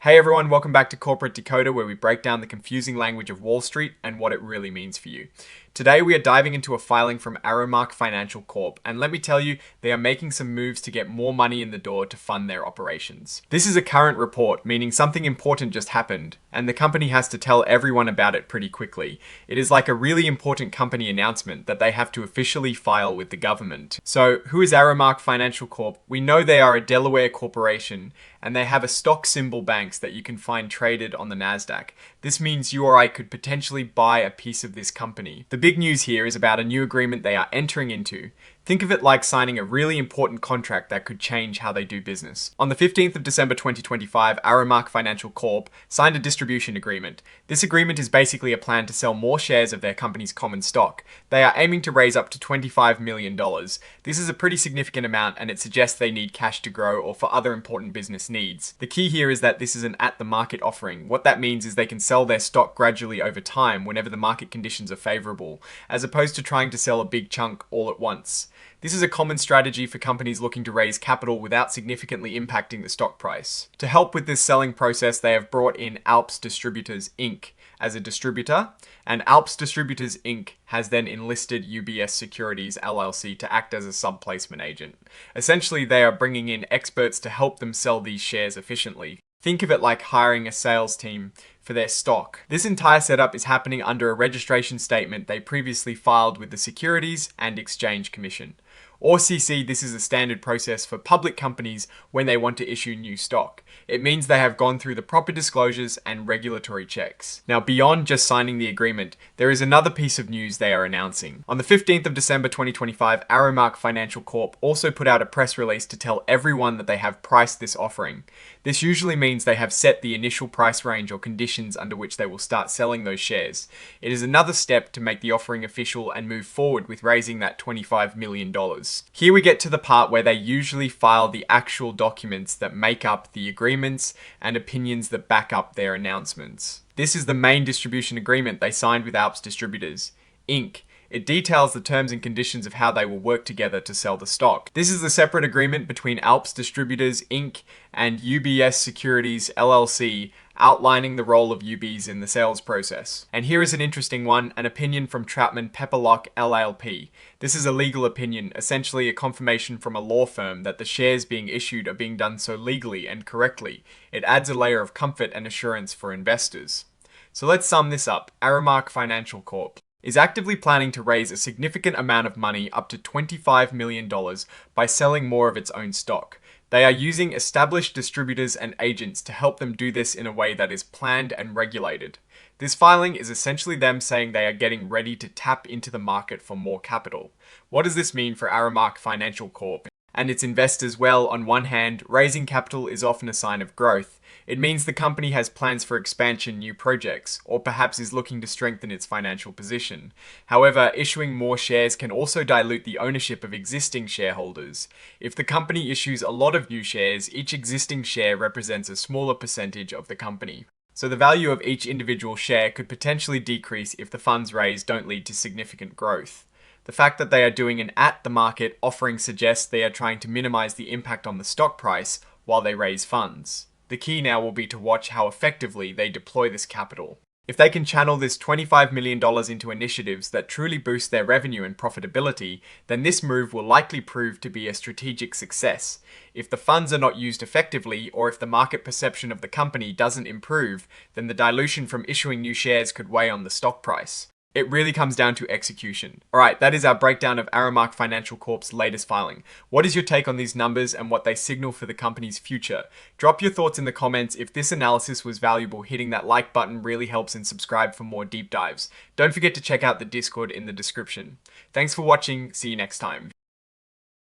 Hey everyone, welcome back to Corporate Decoder, where we break down the confusing language of Wall Street and what it really means for you. Today we are diving into a filing from ArrowMark Financial Corp, and let me tell you, they are making some moves to get more money in the door to fund their operations. This is a current report, meaning something important just happened, and the company has to tell everyone about it pretty quickly. It is like a really important company announcement that they have to officially file with the government. So, who is ArrowMark Financial Corp? We know they are a Delaware corporation, and they have a stock symbol banks that you can find traded on the Nasdaq. This means you or I could potentially buy a piece of this company. The big news here is about a new agreement they are entering into. Think of it like signing a really important contract that could change how they do business. On the 15th of December 2025, ArrowMark Financial Corp signed a distribution agreement. This agreement is basically a plan to sell more shares of their company's common stock. They are aiming to raise up to $25 million. This is a pretty significant amount, and it suggests they need cash to grow or for other important business needs. The key here is that this is an at-the-market offering. What that means is they can sell their stock gradually over time whenever the market conditions are favorable, as opposed to trying to sell a big chunk all at once. This is a common strategy for companies looking to raise capital without significantly impacting the stock price. To help with this selling process, they have brought in Alps Distributors Inc. as a distributor, and Alps Distributors Inc. has then enlisted UBS Securities LLC to act as a sub-placement agent. Essentially, they are bringing in experts to help them sell these shares efficiently. Think of it like hiring a sales team for their stock. This entire setup is happening under a registration statement they previously filed with the Securities and Exchange Commission. Or CC, this is a standard process for public companies when they want to issue new stock. It means they have gone through the proper disclosures and regulatory checks. Now, beyond just signing the agreement, there is another piece of news they are announcing. On the 15th of December 2025, ArrowMark Financial Corp also put out a press release to tell everyone that they have priced this offering. This usually means they have set the initial price range or conditions under which they will start selling those shares. It is another step to make the offering official and move forward with raising that $25 million. Here we get to the part where they usually file the actual documents that make up the agreements and opinions that back up their announcements. This is the main distribution agreement they signed with Alps Distributors Inc. It details the terms and conditions of how they will work together to sell the stock. This is the separate agreement between Alps Distributors Inc. and UBS Securities LLC, outlining the role of UBs in the sales process. And here is an interesting one, an opinion from Troutman Pepperlock LLP. This is a legal opinion, essentially a confirmation from a law firm that the shares being issued are being done so legally and correctly. It adds a layer of comfort and assurance for investors. So let's sum this up. ArrowMark Financial Corp is actively planning to raise a significant amount of money, up to $25 million, by selling more of its own stock. They are using established distributors and agents to help them do this in a way that is planned and regulated. This filing is essentially them saying they are getting ready to tap into the market for more capital. What does this mean for ArrowMark Financial Corp and its investors? Well, on one hand, raising capital is often a sign of growth. It means the company has plans for expansion, new projects, or perhaps is looking to strengthen its financial position. However, issuing more shares can also dilute the ownership of existing shareholders. If the company issues a lot of new shares, each existing share represents a smaller percentage of the company. So the value of each individual share could potentially decrease if the funds raised don't lead to significant growth. The fact that they are doing an at-the-market offering suggests they are trying to minimize the impact on the stock price while they raise funds. The key now will be to watch how effectively they deploy this capital. If they can channel this $25 million into initiatives that truly boost their revenue and profitability, then this move will likely prove to be a strategic success. If the funds are not used effectively, or if the market perception of the company doesn't improve, then the dilution from issuing new shares could weigh on the stock price. It really comes down to execution. Alright, that is our breakdown of ArrowMark Financial Corp's latest filing. What is your take on these numbers and what they signal for the company's future? Drop your thoughts in the comments. If this analysis was valuable, hitting that like button really helps, and subscribe for more deep dives. Don't forget to check out the Discord in the description. Thanks for watching. See you next time.